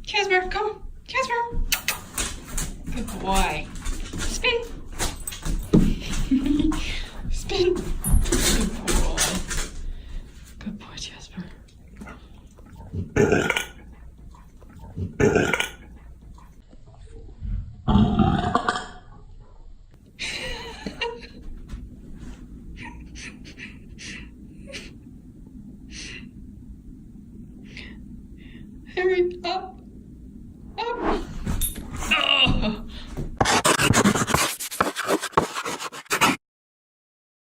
Casper, come. Casper. Good boy. Spin. Spin. Good boy. Good boy, Jasper. Harry,